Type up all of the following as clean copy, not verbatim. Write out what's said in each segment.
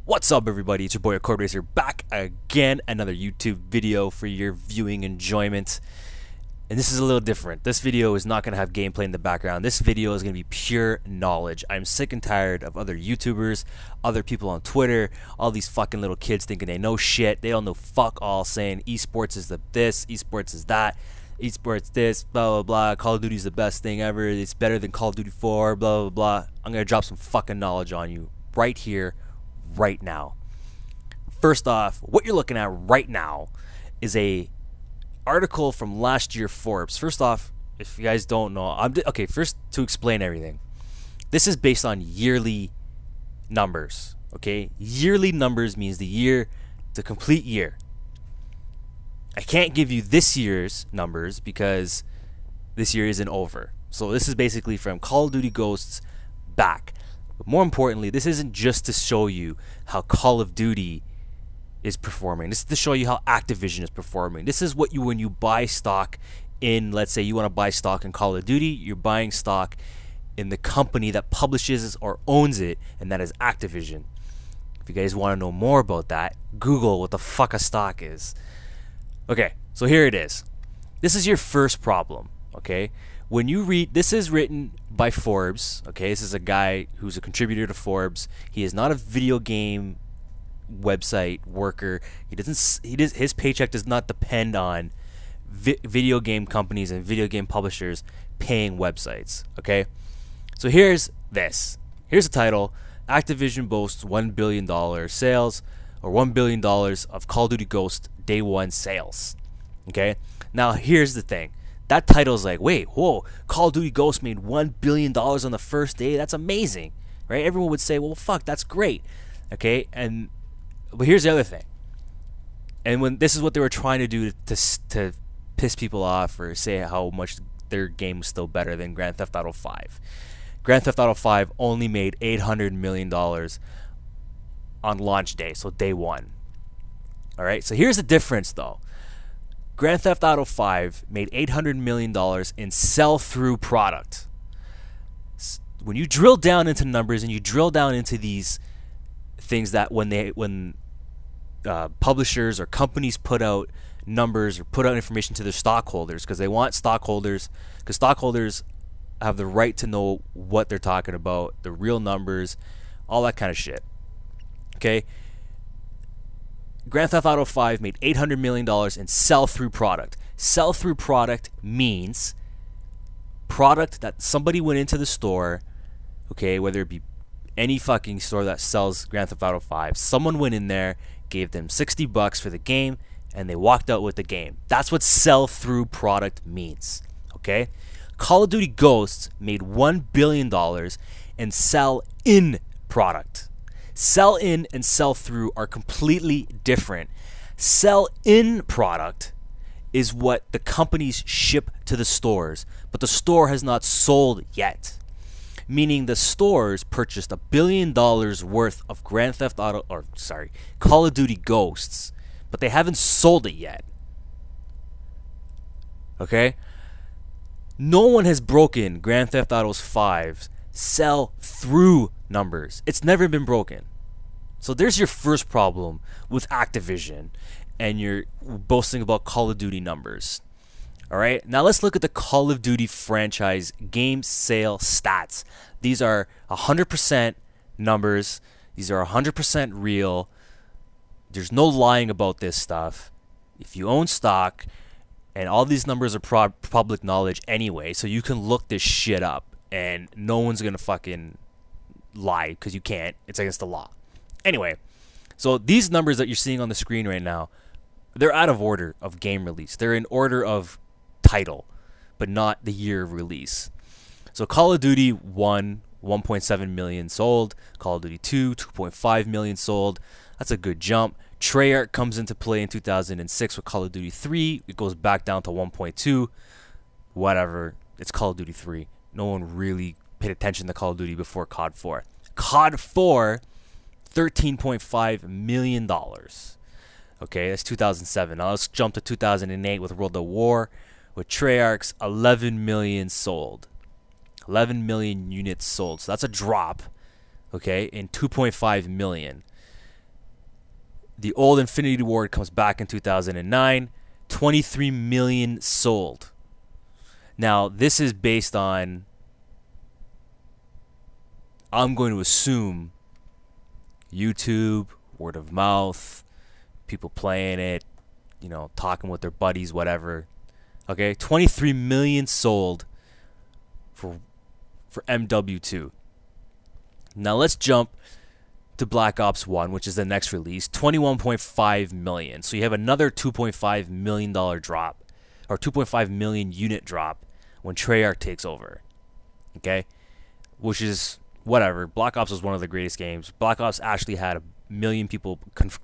What's up, everybody? It's your boy AccordRacer back again, another YouTube video for your viewing enjoyment. And this is a little different. This video is not going to have gameplay in the background. This video is going to be pure knowledge. I'm sick and tired of other YouTubers, other people on Twitter, all these fucking little kids thinking they know shit. They don't know fuck all, saying esports is the this, esports is that, esports this, blah blah blah, Call of Duty is the best thing ever, it's better than Call of Duty 4, blah blah blah. I'm going to drop some fucking knowledge on you right here, right now. First off, what you're looking at right now is a article from last year Forbes. First off, if you guys don't know, okay, first to explain everything, this is based on yearly numbers. Okay, yearly numbers means the year, the complete year. I can't give you this year's numbers because this year isn't over. So this is basically from Call of Duty Ghosts back. But more importantly, this isn't just to show you how Call of Duty is performing. This is to show you how Activision is performing. This is what you, when you buy stock in, let's say you want to buy stock in Call of Duty, you're buying stock in the company that publishes or owns it, and that is Activision. If you guys want to know more about that, Google what the fuck a stock is. Okay, so here it is. This is your first problem, okay? When you read, this is written by Forbes, okay? This is a guy who's a contributor to Forbes. He is not a video game website worker. His paycheck does not depend on video game companies and video game publishers paying websites, okay? So here's this. Here's the title. Activision boasts $1 billion sales, or $1 billion of Call of Duty Ghost day one sales, okay? Now here's the thing. That title is like, wait, whoa, Call of Duty Ghost made $1 billion on the first day? That's amazing, right? Everyone would say, well, fuck, that's great, okay? But here's the other thing. And when this is what they were trying to do to piss people off or say how much their game was still better than Grand Theft Auto 5. Grand Theft Auto 5 only made $800 million on launch day, so day one. All right, so here's the difference, though. Grand Theft Auto 5 made $800 million in sell-through product. When you drill down into numbers and you drill down into these things that when publishers or companies put out numbers or put out information to their stockholders, because they want stockholders, because stockholders have the right to know what they're talking about, the real numbers, all that kind of shit. Okay? Grand Theft Auto 5 made $800 million in sell-through product. Sell-through product means product that somebody went into the store, okay, whether it be any fucking store that sells Grand Theft Auto 5, someone went in there, gave them $60 for the game, and they walked out with the game. That's what sell-through product means, okay? Call of Duty Ghosts made $1 billion in sell-in product. Sell-in and sell-through are completely different. Sell-in product is what the companies ship to the stores, but the store has not sold yet. Meaning the stores purchased $1 billion worth of Call of Duty Ghosts, but they haven't sold it yet. Okay? No one has broken Grand Theft Auto 5's sell-through numbers. It's never been broken. So there's your first problem with Activision and you're boasting about Call of Duty numbers. Alright, now let's look at the Call of Duty franchise game sale stats. These are 100% numbers. These are 100% real. There's no lying about this stuff. If you own stock, and all these numbers are public knowledge anyway, so you can look this shit up and no one's gonna fucking lie, because you can't. It's against the law. Anyway, so these numbers that you're seeing on the screen right now, they're out of order of game release. They're in order of title, but not the year of release. So Call of Duty 1, 1.7 million sold. Call of Duty 2, 2.5 million sold. That's a good jump. Treyarch comes into play in 2006 with Call of Duty 3. It goes back down to 1.2. Whatever. It's Call of Duty 3. No one really paid attention to Call of Duty before COD 4. COD 4, $13.5 million. Okay, that's 2007. Now let's jump to 2008 with World of War, with Treyarch's 11 million sold. 11 million units sold. So that's a drop, okay, in 2.5 million. The old Infinity Ward comes back in 2009, 23 million sold. Now, this is based on, I'm going to assume, YouTube, word of mouth, people playing it, you know, talking with their buddies, whatever. Okay, 23 million sold for MW2. Now let's jump to Black Ops 1, which is the next release, 21.5 million. So you have another $2.5 million drop, or 2.5 million unit drop when Treyarch takes over. Okay, which is whatever. Black Ops was one of the greatest games. Black Ops actually had 1 million people,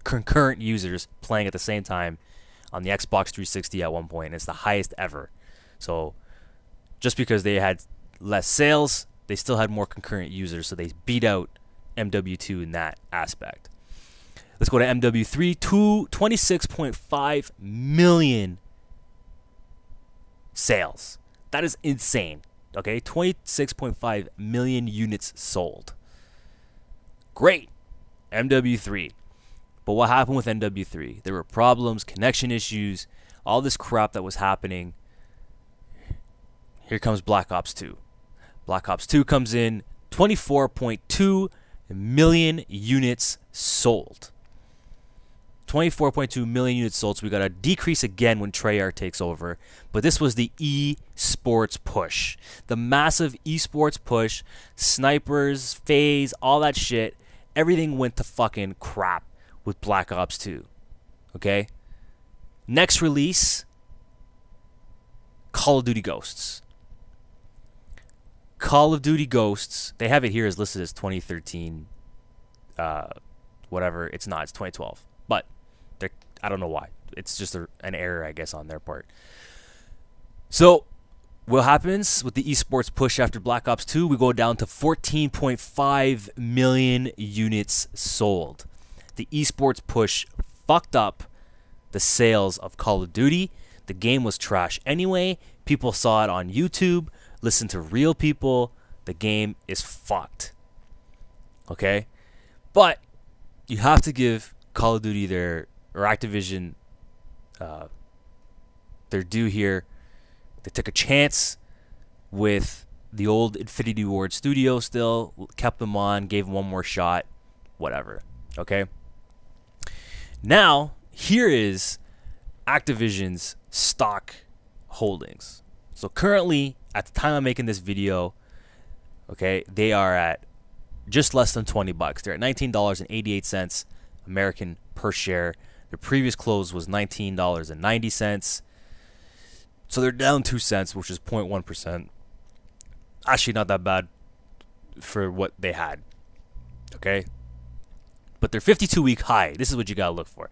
concurrent users, playing at the same time on the Xbox 360 at one point. It's the highest ever. So just because they had less sales, they still had more concurrent users, so they beat out MW2 in that aspect. Let's go to MW3, 26.5 million sales. That is insane. Okay, 26.5 million units sold. Great. MW3. But what happened with MW3? There were problems, connection issues, all this crap that was happening. Here comes Black Ops 2. Black Ops 2 comes in, 24.2 million units sold. 24.2 million units sold, so we got a decrease again when Treyarch takes over. But this was the esports push. The massive esports push, snipers, phase, all that shit. Everything went to fucking crap with Black Ops 2. Okay? Next release, Call of Duty Ghosts. Call of Duty Ghosts, they have it here as listed as 2013, whatever. It's not, it's 2012. But I don't know why. It's just an error, I guess, on their part. So what happens with the esports push after Black Ops 2? We go down to 14.5 million units sold. The esports push fucked up the sales of Call of Duty. The game was trash anyway. People saw it on YouTube. Listen to real people. The game is fucked. Okay? But you have to give Call of Duty or Activision their due here. They took a chance with the old Infinity Ward studio still, kept them on, gave them one more shot, whatever. Okay? Now, here is Activision's stock holdings. So currently, at the time I'm making this video, okay, they are at just less than 20 bucks. They're at $19.88 American per share. Their previous close was $19.90. So they're down 2 cents, which is 0.1%. Actually not that bad for what they had. Okay? But their 52-week high, this is what you got to look for.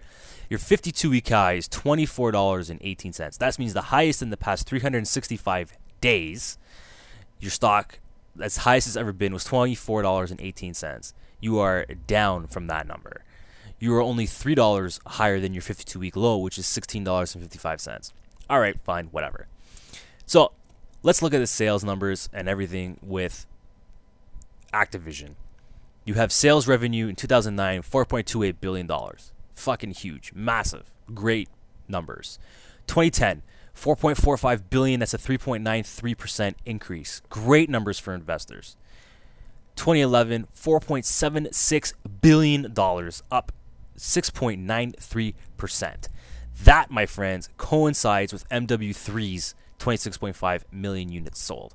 Your 52-week high is $24.18. That means the highest in the past 365 days. Your stock, as highest it's ever been, was $24.18. You are down from that number. You are only $3 higher than your 52-week low, which is $16.55. All right, fine, whatever. So let's look at the sales numbers and everything with Activision. You have sales revenue in 2009, $4.28 billion. Fucking huge, massive, great numbers. 2010, $4.45 billion. That's a 3.93% increase. Great numbers for investors. 2011, $4.76 billion, up 6.93%. That, my friends, coincides with MW3's 26.5 million units sold.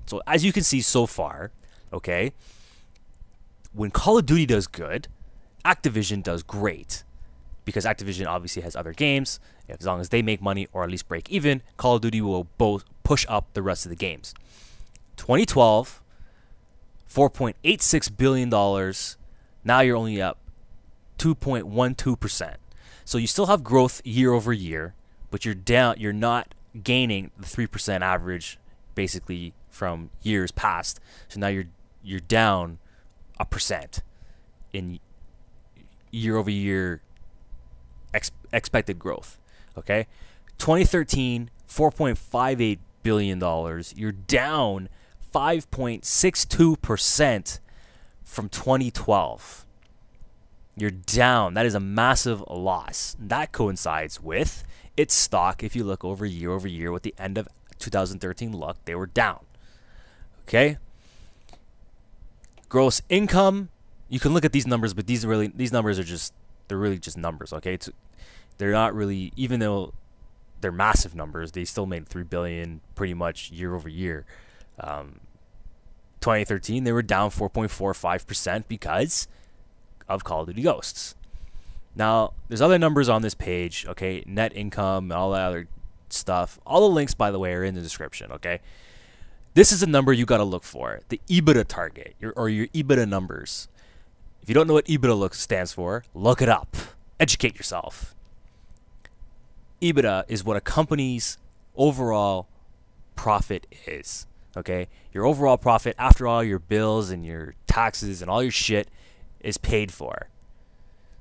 So as you can see so far, okay, when Call of Duty does good, Activision does great. Because Activision obviously has other games. As long as they make money or at least break even, Call of Duty will both push up the rest of the games. 2012, $4.86 billion. Now you're only up 2.12%. So you still have growth year over year, but you're down. You're not gaining the 3% average basically from years past. So now you're down 1% in year over year expected growth. Okay, 2013, $4.58 billion. You're down 5.62% from 2012. You're down. That is a massive loss. That coincides with its stock. If you look over year with the end of 2013 look, they were down. Okay. Gross income. You can look at these numbers, but these numbers are they're really just numbers. Okay. They're not really, even though they're massive numbers, they still made $3 billion pretty much year over year. 2013, they were down 4.45% because of Call of Duty Ghosts. Now, there's other numbers on this page, okay? Net income, all that other stuff. All the links, by the way, are in the description, okay? This is a number you got to look for, the EBITDA target, or your EBITDA numbers. If you don't know what EBITDA stands for, look it up. Educate yourself. EBITDA is what a company's overall profit is, okay? Your overall profit after all your bills and your taxes and all your shit is paid for.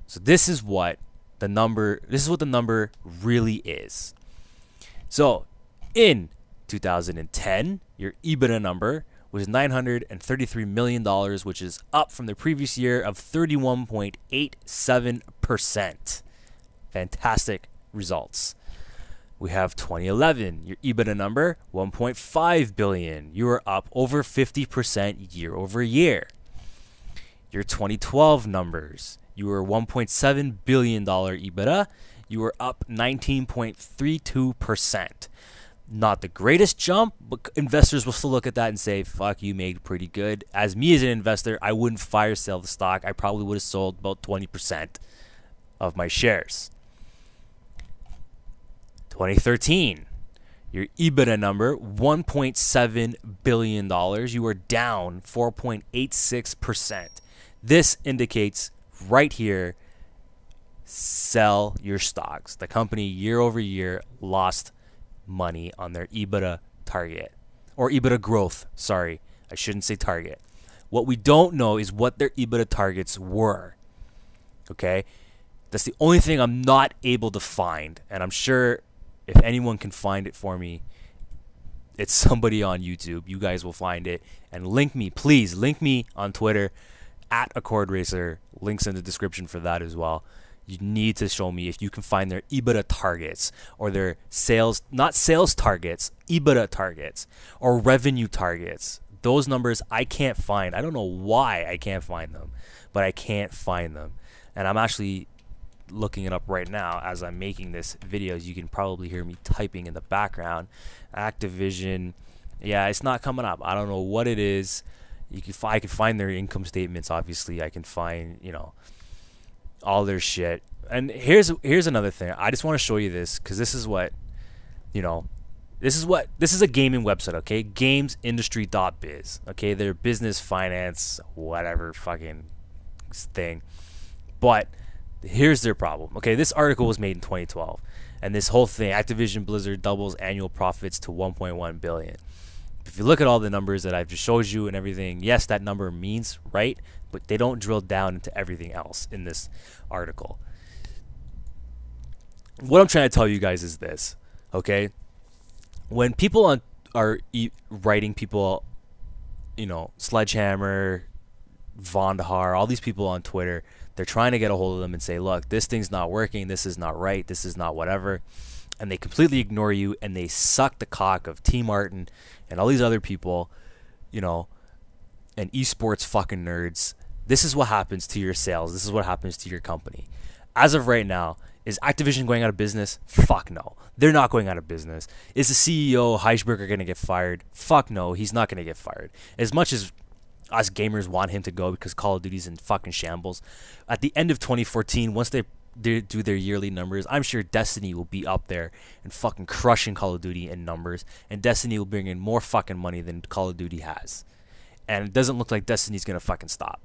So this is what the number really is. So in 2010, your EBITDA number was $933 million, which is up from the previous year of 31.87%. Fantastic results. We have 2011, your EBITDA number, $1.5 billion. You are up over 50% year over year. Your 2012 numbers, you were $1.7 billion EBITDA. You were up 19.32%. Not the greatest jump, but investors will still look at that and say, fuck, you made pretty good. As me as an investor, I wouldn't fire sale the stock. I probably would have sold about 20% of my shares. 2013, your EBITDA number, $1.7 billion. You were down 4.86%. This indicates right here, sell your stocks. The company year over year lost money on their EBITDA target, or EBITDA growth. Sorry, I shouldn't say target. What we don't know is what their EBITDA targets were. Okay, that's the only thing I'm not able to find, and I'm sure if anyone can find it for me, it's somebody on YouTube. You guys will find it and link me, please link me on Twitter at AccordRacer. Links in the description for that as well. You need to show me if you can find their EBITDA targets or their sales, not sales targets, EBITDA targets or revenue targets. Those numbers I can't find. I don't know why I can't find them, but I can't find them. And I'm actually looking it up right now as I'm making this video. As you can probably hear me typing in the background. Activision, yeah, it's not coming up. I don't know what it is. I can find their income statements. Obviously, I can find, you know, all their shit. And here's another thing. I just want to show you this because this is what, you know, this is a gaming website, okay? Gamesindustry.biz, okay? Their business, finance, whatever fucking thing. But here's their problem. Okay, this article was made in 2012, and this whole thing, Activision Blizzard doubles annual profits to 1.1 billion. If you look at all the numbers that I've just showed you and everything, yes, that number means right, but they don't drill down into everything else in this article. What I'm trying to tell you guys is this, okay? When people are writing people, you know, Sledgehammer, Vondahar, all these people on Twitter, they're trying to get a hold of them and say, look, this thing's not working, this is not right, this is not whatever. And they completely ignore you, and they suck the cock of T. Martin and all these other people, you know, and esports fucking nerds. This is what happens to your sales. This is what happens to your company. As of right now, is Activision going out of business? Fuck no. They're not going out of business. Is the CEO, Heisenberger, going to get fired? Fuck no, he's not going to get fired. As much as us gamers want him to go because Call of Duty's in fucking shambles. At the end of 2014, once they do their yearly numbers, I'm sure Destiny will be up there and fucking crushing Call of Duty in numbers, and Destiny will bring in more fucking money than Call of Duty has. And it doesn't look like Destiny's gonna fucking stop.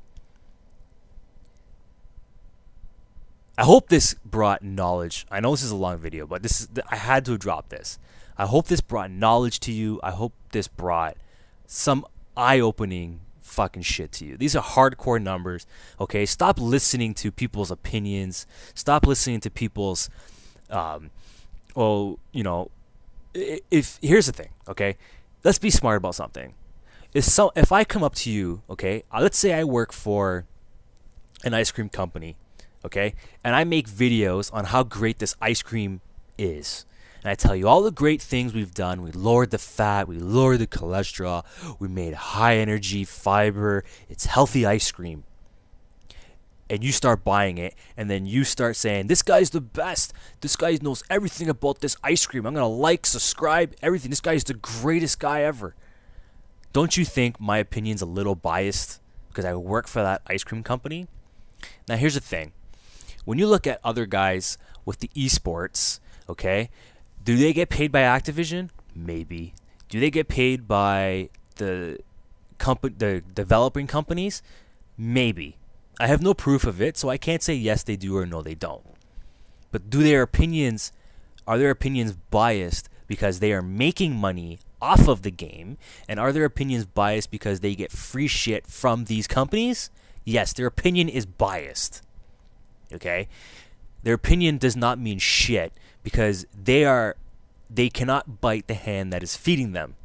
I hope this brought knowledge. I know this is a long video, but I had to drop this. I hope this brought knowledge to you. I hope this brought some eye-opening fucking shit to you. These are hardcore numbers, okay? Stop listening to people's opinions. Stop listening to people's, if here's the thing, okay? Let's be smart about something. If I come up to you, okay, let's say I work for an ice cream company, okay, and I make videos on how great this ice cream is, and I tell you all the great things we've done. We lowered the fat, we lowered the cholesterol, we made high energy fiber, it's healthy ice cream. And you start buying it, and then you start saying, this guy's the best, this guy knows everything about this ice cream, I'm gonna like, subscribe, everything, this guy's the greatest guy ever. Don't you think my opinion's a little biased because I work for that ice cream company? Now here's the thing. When you look at other guys with the esports, okay, do they get paid by Activision? Maybe. Do they get paid by the developing companies? Maybe. I have no proof of it, so I can't say yes they do or no they don't. But are their opinions biased because they are making money off of the game? And are their opinions biased because they get free shit from these companies? Yes, their opinion is biased. Okay? Their opinion does not mean shit because they cannot bite the hand that is feeding them.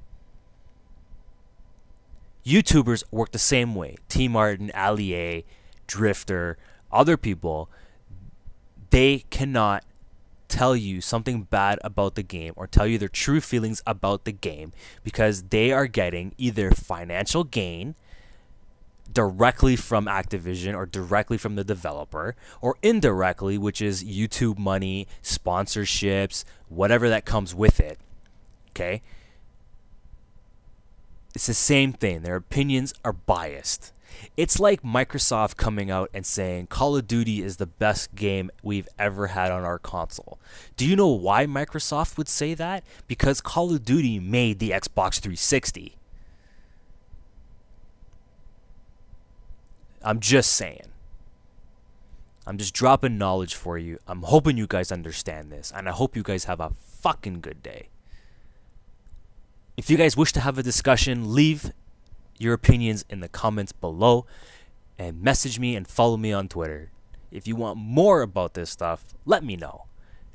YouTubers work the same way. T Martin, Ali A, Drifter, other people, they cannot tell you something bad about the game or tell you their true feelings about the game because they are getting either financial gain directly from Activision or directly from the developer, or indirectly, which is YouTube money, sponsorships, whatever that comes with it. Okay? It's the same thing. Their opinions are biased. It's like Microsoft coming out and saying Call of Duty is the best game we've ever had on our console. Do you know why Microsoft would say that? Because Call of Duty made the Xbox 360. I'm just saying. I'm just dropping knowledge for you. I'm hoping you guys understand this, and I hope you guys have a fucking good day. If you guys wish to have a discussion, leave your opinions in the comments below and message me and follow me on Twitter. If you want more about this stuff, let me know.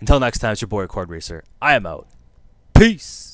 Until next time, it's your boy AccordRacer. I am out. Peace.